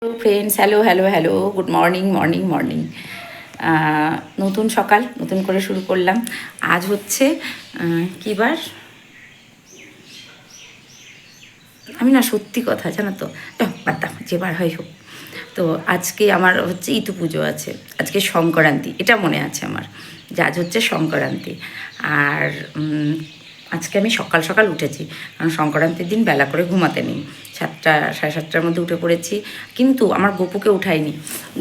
Hello friends, hello hello hello, good morning morning morning. নতুন সকাল, নতুন করে শুরু করলাম। আজ হচ্ছে কী বার, আমি না সত্যি কথা জানো তো, বাদ দাও, যেবার হয় হোক। তো আজকে আমার হচ্ছে ইতু পুজো আছে, আজকে সংক্রান্তি, এটা মনে আছে আমার যে আজ হচ্ছে সংক্রান্তি। আর আজকে আমি সকাল সকাল উঠেছি, কারণ সংক্রান্তির দিন বেলা করে ঘুমাতে নেই। 7টা সাড়ে 7টার মধ্যে উঠে পড়েছি, কিন্তু আমার গপুকে উঠাইনি।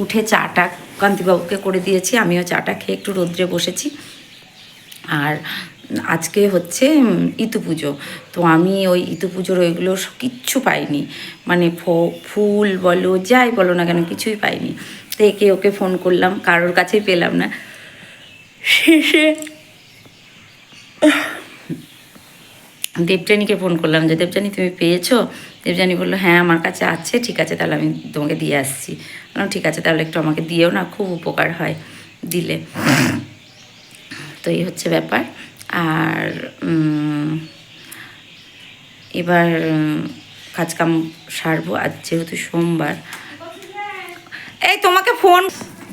উঠে চাটা কান্তিবাবুকে করে দিয়েছি, আমিও চাটা খেয়ে একটু রোদ্রে বসেছি। আর আজকে হচ্ছে ইতু পুজো, তো আমি ওই ইতু পুজোর ওইগুলো কিচ্ছু পাইনি, মানে ফুল বলো যাই বলো না কেন কিছুই পাইনি। তো একে ওকে ফোন করলাম, কারোর কাছেই পেলাম না। শেষে দেবযানীকে ফোন করলাম যে দেবযানী তুমি পেয়েছো? দেবযানী বললো হ্যাঁ আমার কাছে আছে, ঠিক আছে তাহলে আমি তোমাকে দিয়ে আসছি। বললাম ঠিক আছে তাহলে একটু আমাকে দিয়েও না, খুব উপকার হয় দিলে। তো এই হচ্ছে ব্যাপার। আর এবার কাজকাম সারবো, আজ যেহেতু সোমবার। এই তোমাকে ফোন,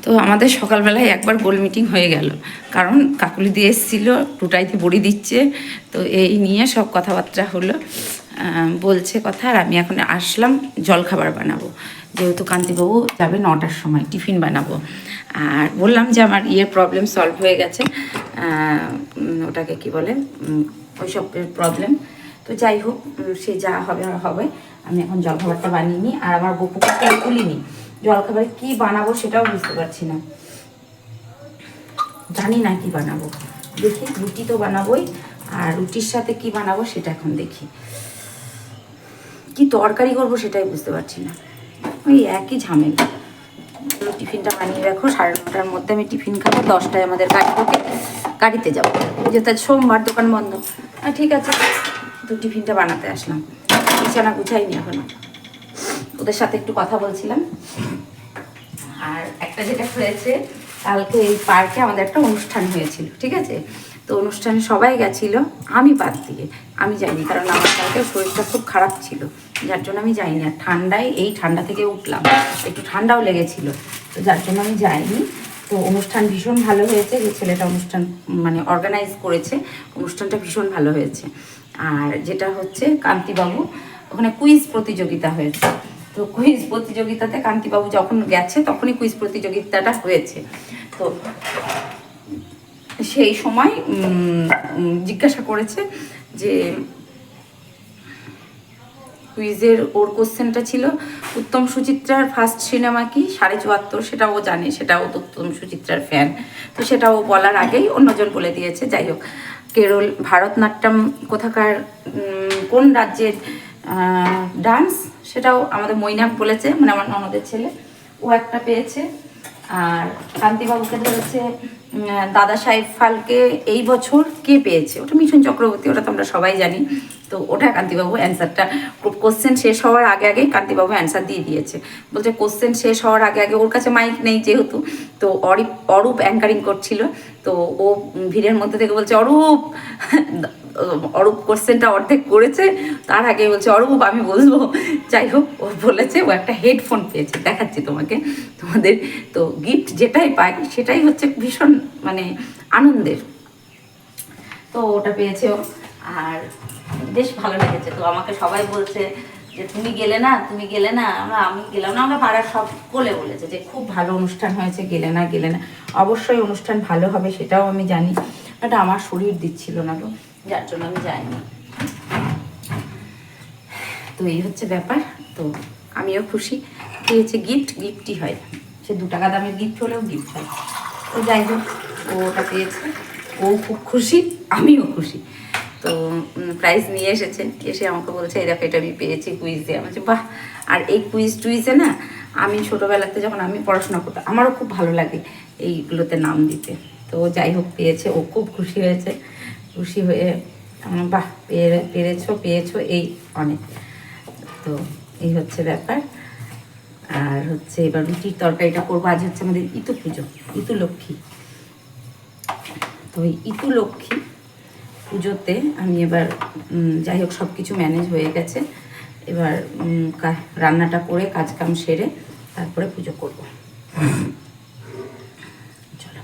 তো আমাদের সকালবেলায় একবার গোল মিটিং হয়ে গেল, কারণ কাকুলি দিয়ে এসেছিলো, টুটাইতে বড়ি দিচ্ছে, তো এই নিয়ে সব কথাবার্তা হলো। বলছে কথা, আর আমি এখন আসলাম জলখাবার বানাবো, যেহেতু কান্তিবাবু যাবে 9টার সময়, টিফিন বানাবো। আর বললাম যে আমার প্রবলেম সলভ হয়ে গেছে, ওটাকে কি বলে, ওই সব প্রবলেম। তো যাই হোক, সে যা হবে হবে, আমি এখন জলখাবারটা বানিয়ে নিই। আর আমার গপুকে তুলিনি, জলখাবারে কি বানাবো সেটাও বুঝতে পারছি না, জানি না কি বানাবো। দেখি, রুটি তো বানাবোই, আর রুটির সাথে কি বানাবো সেটা এখন দেখি। কি তরকারি করবো সেটাই বুঝতে পারছি না, ওই একই ঝামেলা। টিফিনটা বানিয়ে রাখো, 9:30টার মধ্যে আমি টিফিন খাবো, 10টায় আমাদের গাড়ি ঢোকে, গাড়িতে যাবো, যেহেতু সোমবার দোকান বন্ধ। ঠিক আছে, তো টিফিনটা বানাতে আসলাম, বিছানা গুছাইনি এখনো, ওদের সাথে একটু কথা বলছিলাম। আর একটা যেটা হয়েছে, কালকে এই পার্কে আমাদের একটা অনুষ্ঠান হয়েছিল, ঠিক আছে? তো অনুষ্ঠানে সবাই গেছিলো, আমি বাদ দিয়ে। আমি যাইনি, কারণ আমার কালকে শরীরটা খুব খারাপ ছিল, যার জন্য আমি যাইনি। আর ঠান্ডায়, এই ঠান্ডা থেকে উঠলাম, একটু ঠান্ডাও লেগেছিল, তো যার জন্য আমি যাইনি। তো অনুষ্ঠান ভীষণ ভালো হয়েছে, যে ছেলেটা অনুষ্ঠান মানে অর্গানাইজ করেছে, অনুষ্ঠানটা ভীষণ ভালো হয়েছে। আর যেটা হচ্ছে কান্তিবাবু, ওখানে কুইজ প্রতিযোগিতা হয়েছে। তো কুইজ প্রতিযোগিতাতে কান্তিবাবু যখন গেছে তখনই কুইজ প্রতিযোগিতাটা হয়েছে। তো সেই সময় জিজ্ঞাসা করেছে যে কুইজের ওর কোশ্চেনটা ছিল উত্তম সুচিত্রার ফার্স্ট সিনেমা কি, 74, সেটা ও জানে, সেটাও তো উত্তম সুচিত্রার ফ্যান, তো সেটা ও বলার আগেই অন্যজন বলে দিয়েছে। যাই হোক, কেরল ভারতনাট্যম কোথাকার, কোন রাজ্যের ডান্স, সেটাও আমাদের মৈনাক বলেছে, মানে আমার ননদের ছেলে, ও একটা পেয়েছে। আর কান্তিবাবুকে ধরেছে দাদা সাহেব ফালকে এই বছর কে পেয়েছে, ওটা মিঠুন চক্রবর্তী, ওটা তো আমরা সবাই জানি। তো ওটা কান্তিবাবু অ্যান্সারটা, কোশ্চেন শেষ হওয়ার আগে আগেই কান্তিবাবু অ্যান্সার দিয়ে দিয়েছে। বলছে কোশ্চেন শেষ হওয়ার আগে আগে, ওর কাছে মাইক নেই যেহেতু, তো অরূপ অ্যাঙ্কারিং করছিল, তো ও ভিড়ের মধ্যে থেকে বলছে অরূপ, অরূপ কোশ্চেনটা অর্ধেক করেছে, তার আগে বলছে অরূপ আমি বলবো। যাই হোক, ও বলেছে ও একটা হেডফোন পেয়েছে, দেখাচ্ছি তোমাকে তোমাদের। তো গিফট যেটাই পাই সেটাই হচ্ছে ভীষণ মানে আনন্দের, তো ওটা পেয়েছে ও, আর বেশ ভালো লেগেছে। তো আমাকে সবাই বলছে যে তুমি গেলে না, তুমি গেলে না, আমি গেলাম না, আমরা পাড়ার সব বলেছে যে খুব ভালো অনুষ্ঠান হয়েছে, গেলে না গেলে না। অবশ্যই অনুষ্ঠান ভালো হবে সেটাও আমি জানি, এটা আমার শরীর দিচ্ছিল না তো, যার জন্য আমি যাইনি। তো এই হচ্ছে ব্যাপার। তো আমিও খুশি, পেয়েছে গিফট, গিফটই হয়, সে 2 টাকা দামের গিফট হলেও গিফট হয়। তো যাই হোক, ও ওটা পেয়েছে, ও খুব খুশি, আমিও খুশি। তো প্রাইজ নিয়ে এসেছে, এসে আমাকে বলছে এই দেখো এটা আমি পেয়েছি কুইজে। আমি বলছি বাহ। আর এই টুইজে না, আমি ছোটোবেলাতে যখন আমি পড়াশোনা করতাম, আমারও খুব ভালো লাগে এইগুলোতে নাম দিতে। তো যাই হোক, পেয়েছে, ও খুব খুশি হয়েছে, খুশি হয়ে বাহ পেয়েছো এই অনেক। তো এই হচ্ছে ব্যাপার। আর হচ্ছে এবার রুটির তরকারিটা করবো, আজ হচ্ছে আমাদের ইতু পুজো, ইতু লক্ষ্মী। তো ওই ইতু লক্ষ্মী পুজোতে আমি এবার যাই হোক সব কিছু ম্যানেজ হয়ে গেছে, এবার রান্নাটা করে কাজকাম সেরে তারপরে পুজো করব। চলো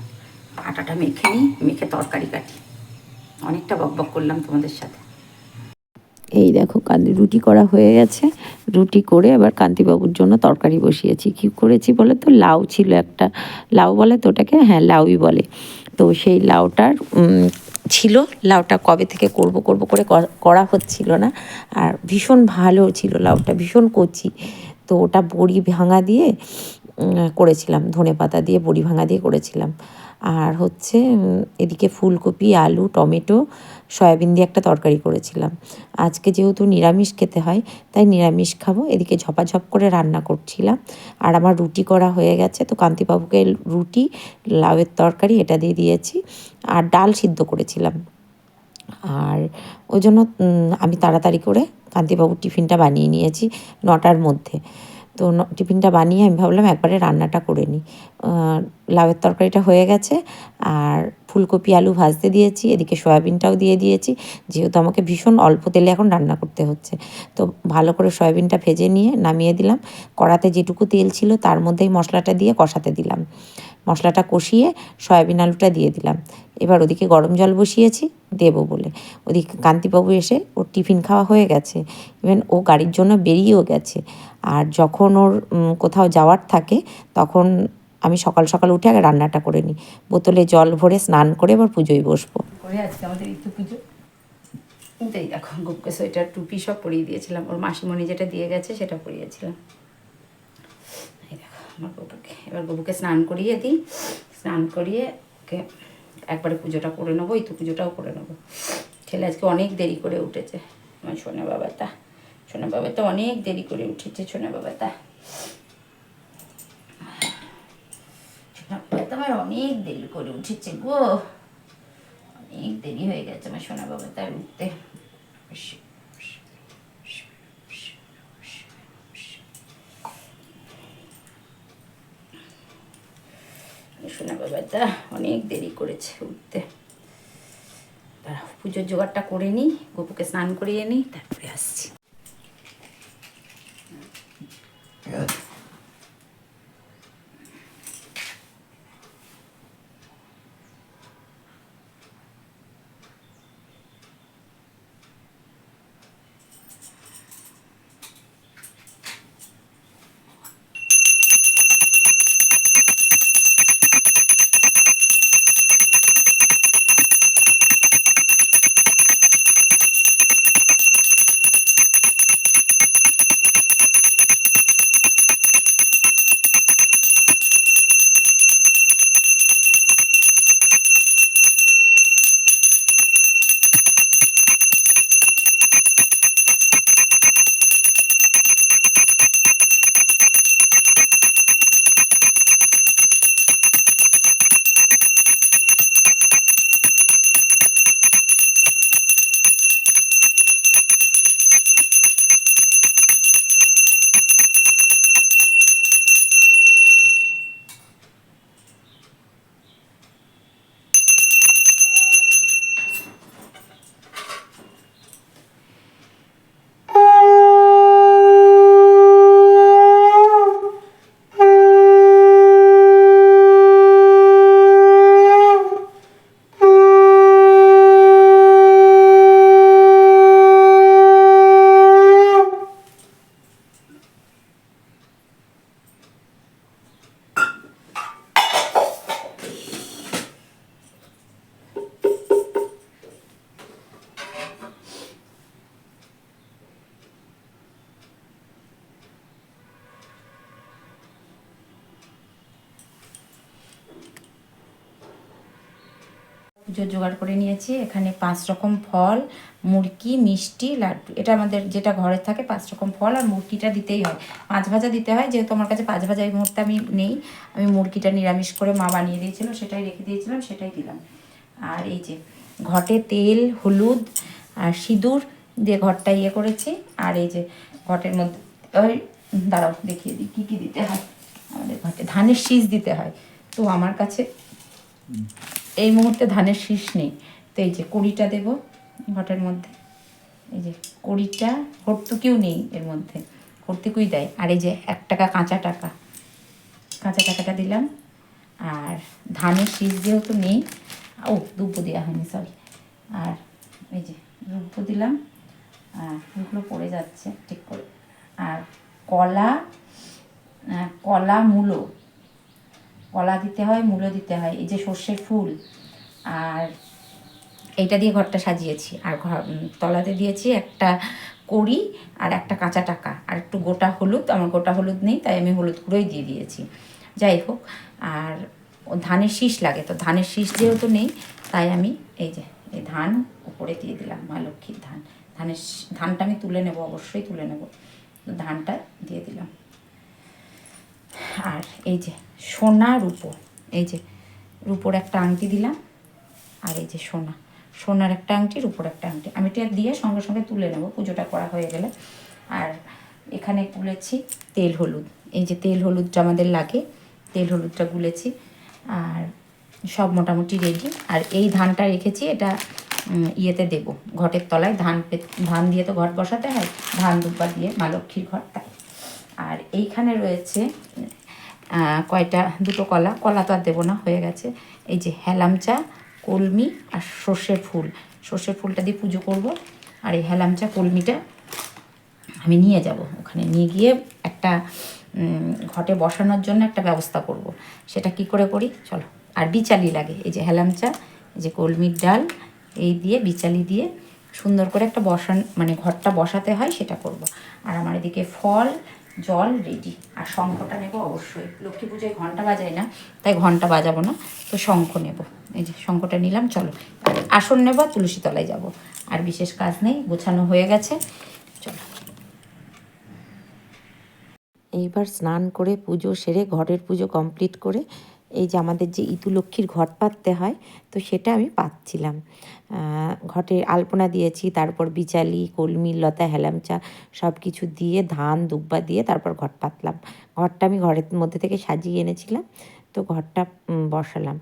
আটাটা মেখে নিই, মেখে তরকারি কাটি। অনেকটা বকবক করলাম তোমাদের সাথে। এই দেখো রুটি করা হয়ে গেছে। রুটি করে এবার কান্তিবাবুর জন্য তরকারি বসিয়েছি। কী করেছি বলে তো, লাউ ছিল একটা, লাউ বলে তো ওটাকে, হ্যাঁ লাউই বলে। তো সেই লাউটার ছিল, লাউটা কবে থেকে করব করব করে করা হচ্ছিল না। আর ভীষণ ভালো ছিল লাউটা, ভীষণ কচি। তো ওটা বড়ি ভাঙা দিয়ে করেছিলাম, ধনেপাতা দিয়ে বড়ি ভাঙা দিয়ে করেছিলাম। আর হচ্ছে এদিকে ফুলকপি, আলু, টমেটো, সয়াবিন দিয়ে একটা তরকারি করেছিলাম। আজকে যেহেতু নিরামিষ খেতে হয় তাই নিরামিষ খাবো। এদিকে ঝপাঝপ করে রান্না করছিলাম। আর আমার রুটি করা হয়ে গেছে, তো কান্তিবাবুকে রুটি, লাউয়ের তরকারি এটা দিয়ে দিয়েছি। আর ডাল সিদ্ধ করেছিলাম। আর ওই জন্য আমি তাড়াতাড়ি করে কান্তিবাবুর টিফিনটা বানিয়ে নিয়েছি 9টার মধ্যে। তো টিফিনটা বানিয়ে আমি ভাবলাম একবারে রান্নাটা করে নিই। লাউয়ের তরকারিটা হয়ে গেছে, আর ফুলকপি আলু ভাজতে দিয়েছি, এদিকে সয়াবিনটাও দিয়ে দিয়েছি, যেহেতু আমাকে ভীষণ অল্প তেলে এখন রান্না করতে হচ্ছে। তো ভালো করে সয়াবিনটা ভেজে নিয়ে নামিয়ে দিলাম। কড়াতে যেটুকু তেল ছিল তার মধ্যেই মশলাটা দিয়ে কষাতে দিলাম। মশলাটা কষিয়ে সয়াবিন আলুটা দিয়ে দিলাম। এবার ওদিকে গরম জল বসিয়েছি দেবো বলে। ওদিকে কান্তিবাবু এসে ওর টিফিন খাওয়া হয়ে গেছে, ইভেন ও গাড়ির জন্য বেরিয়েও গেছে। আর যখন ওর কোথাও যাওয়ার থাকে তখন আমি সকাল সকাল উঠে আগে রান্নাটা করে নিই, বোতলে জল ভরে স্নান করে এবার পুজোয় বসবো। করে আজকে আমাদের ঋতু পুজো। এই দেখো গুপকে সোয়েটার টুপি সব পরিয়ে দিয়েছিলাম, ওর মাসিমণি যেটা দিয়ে গেছে সেটা পরিয়েছিলাম। এই দেখো আমার গবুকে, এবার গবুকে স্নান করিয়ে দিই। স্নান করিয়ে ওকে একবারে পুজোটা করে নেবো, ঋতু পুজোটাও করে নেবো। ছেলে আজকে অনেক দেরি করে উঠেছে, আমার সোনা বাবাটা। সোনা বাবাটা অনেক দেরি করে উঠেছে, সোনা বাবাটা। সোনা বাবাটা আমার অনেক দেরি করে উঠেছে গো, অনেক দেরি হয়ে গেছে আমার সোনা বাবাটা উঠতে। সোনা বাবাটা অনেক দেরি করেছে উঠতে। পুজোর জোগাড়টা করে নিই, গপুকে স্নান করিয়ে নিই, তারপরে আসছি। পুজোর জোগাড় করে নিয়েছি। এখানে 5 রকম ফল, মুরকি, মিষ্টি, লাড্ডু। এটা আমাদের যেটা ঘরে থাকে 5 রকম ফল, আর মুরকিটা দিতেই হয়, 5 ভাজা দিতে হয়। যেহেতু আমার কাছে 5 ভাজা এই মুহূর্তে আমি নেই, আমি মুরকিটা নিরামিষ করে মা বানিয়ে দিয়েছিল, সেটাই রেখে দিয়েছিলাম, সেটাই দিলাম। আর এই যে ঘটে তেল, হলুদ আর সিঁদুর দিয়ে ঘরটা ইয়ে করেছি। আর এই যে ঘটের মধ্যে ওই দাঁড়াও দেখিয়ে দিই কী কী দিতে হয় আমাদের ঘটে। ধানের শীষ দিতে হয়, তো আমার কাছে এই মুহূর্তে ধানের শীষ নেই, তো এই যে কড়িটা দেবো ঘটের মধ্যে। এই যে কড়িটা, ভর্তুকিও নেই এর মধ্যে, ভর্তুকিই দেয়। আর এই যে 1 টাকা কাঁচা টাকা, কাঁচা টাকাটা দিলাম। আর ধানের শীষ যেহেতু নেই, দুব্বো দেওয়া হয়নি, সরি। আর এই যে দুব্বো দিলাম, আর দুগুলো পড়ে যাচ্ছে ঠিক করে। আর কলা মূলো, কলা দিতে হয়, মূলো দিতে হয়, এই যে সর্ষের ফুল, আর এইটা দিয়ে ঘরটা সাজিয়েছি। আর তলাতে দিয়েছি একটা কড়ি আর একটা কাঁচা টাকা আর একটু গোটা হলুদ। আমার গোটা হলুদ নেই, তাই আমি হলুদ গুঁড়োই দিয়ে দিয়েছি। যাই হোক, আর ধানের শীষ লাগে, তো ধানের শীষ যেহেতু নেই, তাই আমি এই যে এই ধান উপরে দিয়ে দিলাম, মা লক্ষ্মীর ধানটা আমি তুলে নেব, অবশ্যই তুলে নেব, ধানটা দিয়ে দিলাম। আর এই যে সোনা রূপো, এই যে রূপোর একটা আংটি দিলাম, আর এই যে সোনার একটা আংটি, রূপোর একটা আংটি, আমি এটা দিয়ে সঙ্গে সঙ্গে তুলে নেব পুজোটা করা হয়ে গেলে। আর এখানে গুলেছি তেল হলুদ, এই যে তেল হলুদটা আমাদের লাগে, তেল হলুদটা গুলেছি। আর সব মোটামুটি রেডি। আর এই ধানটা রেখেছি, এটা ইয়েতে দেবো, ঘটের তলায়। ধান দিয়ে তো ঘট বসাতে হয়, ধান দুব্বা দিয়ে মা লক্ষ্মীর ঘর, তাই। আর এইখানে রয়েছে দুটো কলা তো আর দেবো না, হয়ে গেছে। এই যে হেলামচা, কলমি আর সর্ষের ফুলটা দিয়ে পুজো করব। আর এই হেলামচা কলমিটা আমি নিয়ে যাব, ওখানে নিয়ে গিয়ে একটা ঘটে বসানোর জন্য একটা ব্যবস্থা করব। সেটা কি করে করি চলো। আর বিচালি লাগে, এই যে হেলামচা, এই যে কলমির ডাল, এই দিয়ে বিচালি দিয়ে সুন্দর করে একটা ঘরটা বসাতে হয়, সেটা করব। আর আমার এদিকে ফল জল রেডি। আর শঙ্খটা নেব অবশ্যই, লক্ষ্মী পুজোয় ঘন্টা বাজাই না, তাই ঘন্টা বাজাবো না, তো শঙ্খ নেব। এই যে শঙ্খটা নিলাম, চলো। আর আসন নেব, তুলসী তলায় যাব। আর বিশেষ কাজ নেই, গোছানো হয়ে গেছে, চলো। এইবার স্নান করে পুজো সেরে ঘরের পুজো কমপ্লিট করে এই যে আমাদের যে ইতু লক্ষ্মীর ঘট পাততে হয়, তো সেটা আমি পাতছিলাম। ঘটে আলপনা দিয়েছি, তারপর বিচালি, কলমি, লতা, হেলামচা সব কিছু দিয়ে ধান দুব্বা দিয়ে তারপর ঘট পাতলাম। ঘরটা আমি ঘরের মধ্যে থেকে সাজিয়ে এনেছিলাম, তো ঘরটা বসালাম।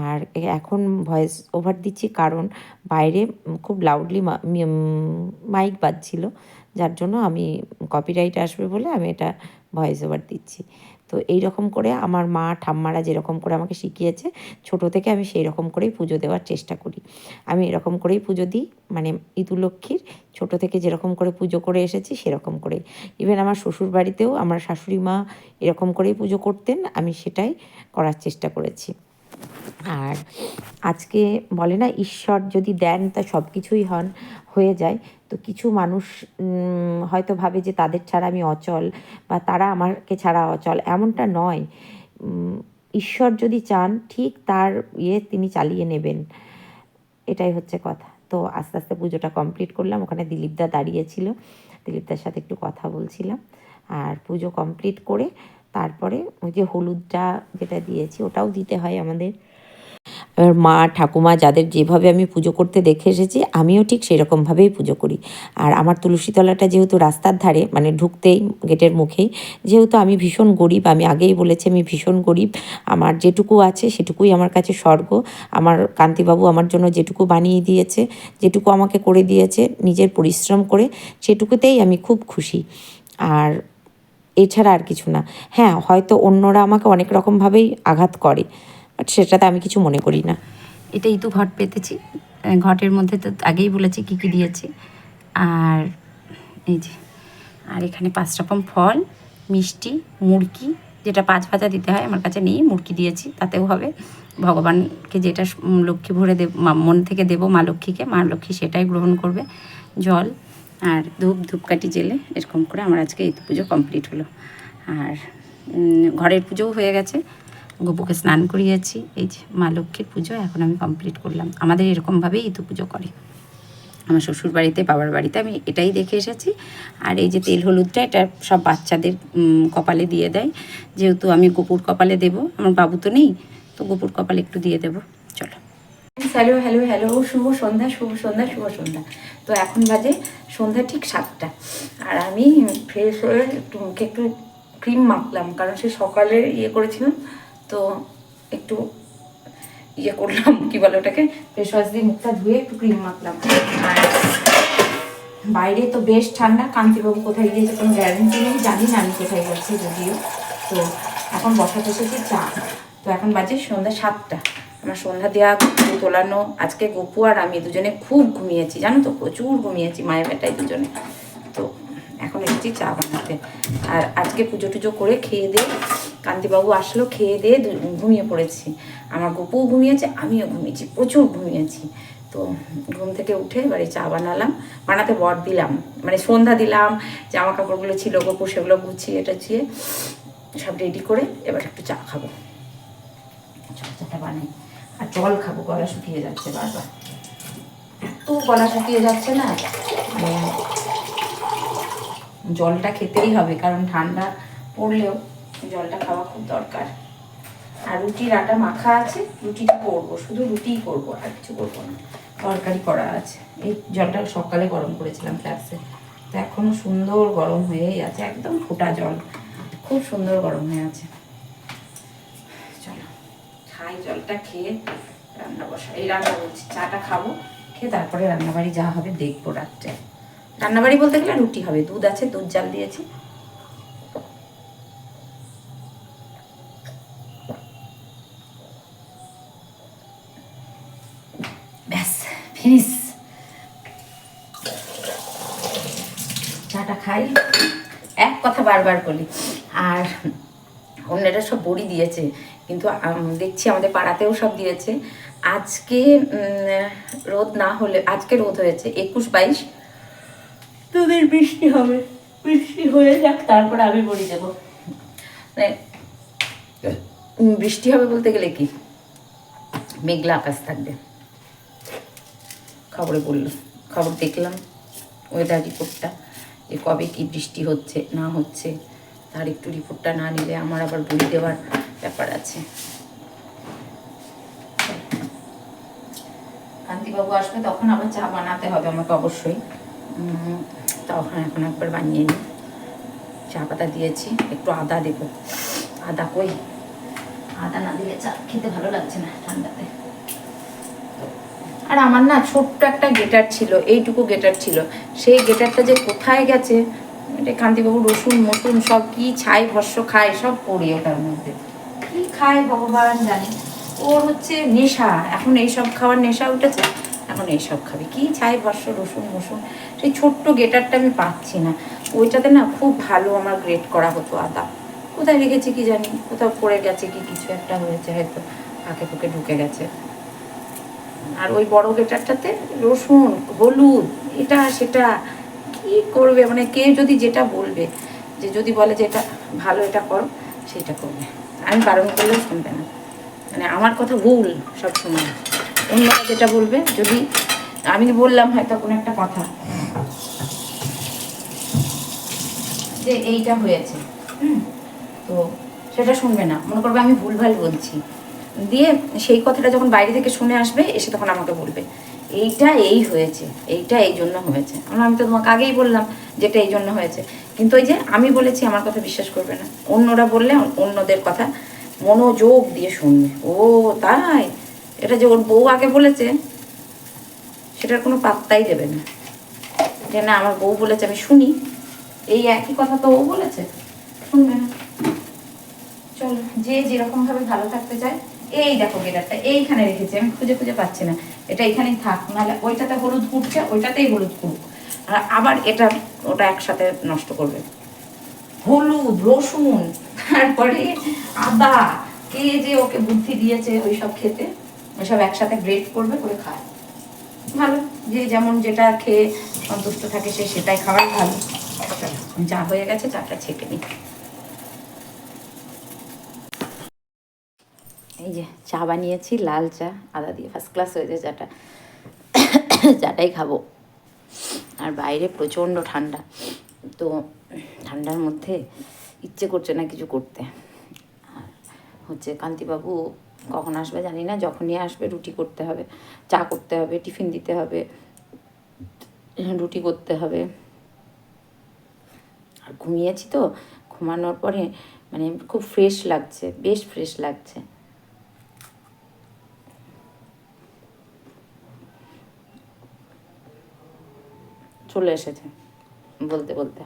আর এখন ভয়েস ওভার দিচ্ছি কারণ বাইরে খুব লাউডলি মাইক বাজছিল, যার জন্য আমি কপিরাইট আসবে বলে আমি এটা ভয়েস ওভার দিচ্ছি। তো এই রকম করে আমার মা ঠাম্মারা যেরকম করে আমাকে শিখিয়েছে, ছোটো থেকে আমি সেই রকম করেই পুজো দেওয়ার চেষ্টা করি। আমি এরকম করেই পুজো দিই, মানে ইতু লক্ষ্মীর ছোটো থেকে যেরকম করে পুজো করে এসেছি সেরকম করেই। ইভেন আমার শ্বশুর বাড়িতেও আমার শাশুড়ি মা এরকম করেই পুজো করতেন, আমি সেটাই করার চেষ্টা করেছি। আর আজকে বলে না, ঈশ্বর যদি দেন তা সব কিছুই হয়ে যায়। তো কিছু মানুষ হয়তো ভাবে যে তাদের ছাড়া আমি অচল, বা তারা আমাকে ছাড়া অচল, এমনটা নয়। ঈশ্বর যদি চান, ঠিক তার তিনি চালিয়ে নেবেন, এটাই হচ্ছে কথা। তো আস্তে আস্তে পুজোটা কমপ্লিট করলাম। ওখানে দিলীপদা দাঁড়িয়েছিল, দিলীপদার সাথে একটু কথা বলছিলাম। আর পুজো কমপ্লিট করে তারপরে ওই যে হলুদটা যেটা দিয়েছি, ওটাও দিতে হয় আমাদের। এবার মা ঠাকুমা যাদের যেভাবে আমি পুজো করতে দেখে এসেছি, আমিও ঠিক সেরকমভাবেই পুজো করি। আর আমার তুলসীতলাটা যেহেতু রাস্তার ধারে, মানে ঢুকতেই গেটের মুখেই, যেহেতু আমি ভীষণ গরিব, আমি আগেই বলেছি আমি ভীষণ গরিব, আমার যেটুকু আছে সেটুকুই আমার কাছে স্বর্গ। আমার কান্তিবাবু আমার জন্য যেটুকু বানিয়ে দিয়েছে, যেটুকু আমাকে করে দিয়েছে নিজের পরিশ্রম করে, সেটুকুতেই আমি খুব খুশি। আর এছাড়া আর কিছু না। হ্যাঁ, হয়তো অন্যরা আমাকে অনেক রকমভাবেই আঘাত করে, বাট সেটাতে আমি কিছু মনে করি না। এটাই তো ঘট পেতেছি, ঘটের মধ্যে তো আগেই বলেছি কী কী দিয়েছি। আর এই যে, আর এখানে 5 রকম ফল, মিষ্টি, মুড়কি, যেটা 5 ভাজা দিতে হয়, আমার কাছে নেই, মুড়কি দিয়েছি, তাতেও হবে। ভগবানকে যেটা লক্ষ্মী ভরে মন থেকে দেবো মা লক্ষ্মীকে, মা লক্ষ্মী সেটাই গ্রহণ করবে। জল আর ধূপকাঠি জেলে এরকম করে আমার আজকে এই পুজো কমপ্লিট হলো। আর ঘরের পুজোও হয়ে গেছে, গোপুকে স্নান করিয়েছি। এই যে মা লক্ষ্মীর পুজো এখন আমি কমপ্লিট করলাম। আমাদের এরকমভাবেই ইতু পুজো করে আমার শ্বশুর বাড়িতে, বাবার বাড়িতে, আমি এটাই দেখে এসেছি। আর এই যে তেল হলুদটা, এটা সব বাচ্চাদের কপালে দিয়ে দেয়, যেহেতু আমি গোপুর কপালে দেব, আমার বাবু তো নেই, তো গোপুর কপালে একটু দিয়ে দেবো। চলো, হ্যালো হ্যালো হ্যালো, শুভ সন্ধ্যা, শুভ সন্ধ্যা, শুভ সন্ধ্যা। তো এখন বাজে সন্ধ্যা ঠিক 7টা। আর আমি ফ্রেশ হয়ে একটু মুখে একটু ক্রিম মাখলাম, কারণ সে সকালে করেছিলাম, তো একটু করলাম, কি বলে ওটাকে, ফেস ওয়াশ দিয়ে মুখটা ধুয়ে একটু ক্রিম মাখলাম। আর বাইরে তো বেশ ঠান্ডা, কান্তিবাবু কোথায় গিয়েছে কোনো গ্যারেন্টি নেই, জানি না আমি কোথায় যাচ্ছি যদিও। তো এখন বসাতে এসেছি চা। তো এখন বাজে সন্ধ্যা 7টা। আমার সন্ধ্যা দেওয়া তোলানো, আজকে গপু আর আমি দুজনে খুব ঘুমিয়েছি, জানো তো, প্রচুর ঘুমিয়েছি মায়ের বেটায় দুজনে। তো এখন এসেছি চা বানাতে। আর আজকে পুজো টুজো করে খেয়ে দিয়ে কান্তিবাবু আসলো, খেয়ে দিয়ে ঘুমিয়ে পড়েছি। আমার গপুও ঘুমিয়েছে, আমিও ঘুমিয়েছি, প্রচুর ঘুমিয়েছি। তো ঘুম থেকে উঠে এবারে চা বানাতে বর দিলাম, মানে সন্ধ্যা দিলাম, জামা কাপড়গুলো ছিল গপু সেগুলো গুছিয়ে টাছিয়ে সব রেডি করে এবার একটু চা খাবো। চাটা বানাই আর জল খাবো, গলা শুকিয়ে যাচ্ছে বারবার, এত গলা শুকিয়ে যাচ্ছে না, জলটা খেতেই হবে, কারণ ঠান্ডা পড়লেও জলটা খাওয়া খুব দরকার। আর রুটির আটা মাখা আছে, রুটিটা করবো, শুধু রুটিই করবো, আর কিছু করবো না। তরকারি করা আছে, এই জলটা সকালে গরম করেছিলাম ফ্লাক্সে, তো এখনো সুন্দর গরম হয়েই আছে, একদম ফোটা জল, খুব সুন্দর গরম হয়ে আছে। চলো খাই, জলটা খেয়ে রান্না বসা, এই রান্না বলছি, চাটা খাবো, খেয়ে তারপরে রান্নাবাড়ি যা হবে দেখবো। রাত্রে রান্নাবাড়ি বলতে গেলে রুটি হবে, দুধ আছে, দুধ জাল দিয়েছি। ব্যাস ফিনিশ। চাটা খাই, এক কথা বারবার বলি। আর অন্যরা সব বড়ি দিয়েছে, কিন্তু দেখছি আমাদের পাড়াতেও সব দিয়েছে। আজকে রোদ না হলে, আজকে রোদ হয়েছে 21-22, তোদের বৃষ্টি হবে, বৃষ্টি হয়ে যাক তারপরে আমি বড়ি দেবো। মানে বৃষ্টি হবে বলতে গেলে কি, মেঘলা আকাশ থাকবে, খবরে বললো, খবর দেখলাম ওয়েদার রিপোর্টটা, যে কবে কি বৃষ্টি হচ্ছে না হচ্ছে, তার একটু রিপোর্টটা না নিলে আমার আবার বড়ি দেওয়ার ব্যাপার আছে। কান্তিবাবু আসবে তখন আবার চা বানাতে হবে আমাকে অবশ্যই, তখন এখন একবার বানিয়ে নিই। চা পাতা দিয়েছি, একটু আদা দেবো, আদা কই, আদা না দিলে চা খেতে ভালো লাগছে না ঠান্ডাতে। আর আমার না ছোট্ট একটা গেটার ছিল, এইটুকু গেটার ছিল, সেই গেটারটা যে কোথায় গেছে, এটা কান্তিবাবু রসুন মসুন সব কি ছাই ভস্য খায়, সব পড়ে ওটার মধ্যে, কি খায় ভগবান জানে। ওর হচ্ছে নেশা, এখন এইসব খাওয়ার নেশা উঠেছে, এখন এইসব খাবে, কি ছাই ভস্য রসুন মসুন। সেই ছোট্ট গেটারটা আমি পাচ্ছি না, ওইটাতে না খুব ভালো আমার গ্রেট করা হতো আদা, কোথায় রেখেছি কি জানি, কোথাও পড়ে গেছে কি কিছু একটা হয়েছে, হয়তো ফাঁকে ফুঁকে ঢুকে গেছে। আর ওই বড় গেটারটাতে রসুন হলুদ এটা সেটা কি করবে, মানে কে যদি যেটা বলবে, যে যদি বলে যে এটা ভালো এটা করো, সেটা করবে, আমি বারণ করলেও শুনবে না, মানে আমার কথা ভুল সব সময়, অন্যরা যেটা বলবে, যদি আমি বললাম হয়তো কোনো একটা কথা যে এইটা হয়েছে, তো সেটা শুনবে না, মনে করবে আমি ভুলভাল বলছি, দিয়ে সেই কথাটা যখন বাইরে থেকে শুনে আসবে, এসে তখন আমাকে বলবে এইটা এই হয়েছে, এইটা এই জন্য হয়েছে। আমি তো তোমাকে আগেই বললাম যেটা এই জন্য হয়েছে, কিন্তু ওই যে আমি বলেছি আমার কথা বিশ্বাস করবে না, অন্যরা বললে অন্যদের কথা মনোযোগ দিয়ে শুনবে। ও তাই, এটা যে ওর বউ আগে বলেছে সেটার কোনো পাত্তাই দেবে না, যে না আমার বউ বলেছে আমি শুনি, এই একই কথা তো ও বলেছে, শুনবে না। চলো, যে যেরকম ভাবে ভালো থাকতে চায়। এই দেখো গেটারটা এইখানে রেখেছি, আমি খুঁজে খুঁজে পাচ্ছি না, এটা এখানেই থাক, নাহলে ওইটাতে হলুদ কুটছে, ওইটাতেই হলুদ কুড়ুক, আর আবার এটা ওটা একসাথে নষ্ট করবে। হলুদ রসুন তারপরে আদা, কে যে ওকে বুদ্ধি দিয়েছে ওইসব খেতে, ওইসব একসাথে গ্রেট করবে, করে খায়, ভালো, যে যেমন যেটা খেয়ে সন্তুষ্ট থাকে সে সেটাই খাওয়াই ভালো। চা হয়ে গেছে, চাটা ছেঁকে নিই। এই যে চা বানিয়েছি, লাল চা আদা দিয়ে, ফার্স্ট ক্লাস হয়েছে চাটা, চাটাই খাবো। আর বাইরে প্রচণ্ড ঠান্ডা, তো ঠান্ডার মধ্যে ইচ্ছে করছে না কিছু করতে। আর হচ্ছে কান্তিবাবু কখন আসবে জানি না, যখনই আসবে রুটি করতে হবে, চা করতে হবে, টিফিন দিতে হবে, রুটি করতে হবে। আর ঘুমিয়েছি তো, ঘুমানোর পরে মানে খুব ফ্রেশ লাগছে, বেশ ফ্রেশ লাগছে। চলে এসেছে বলতে বলতে।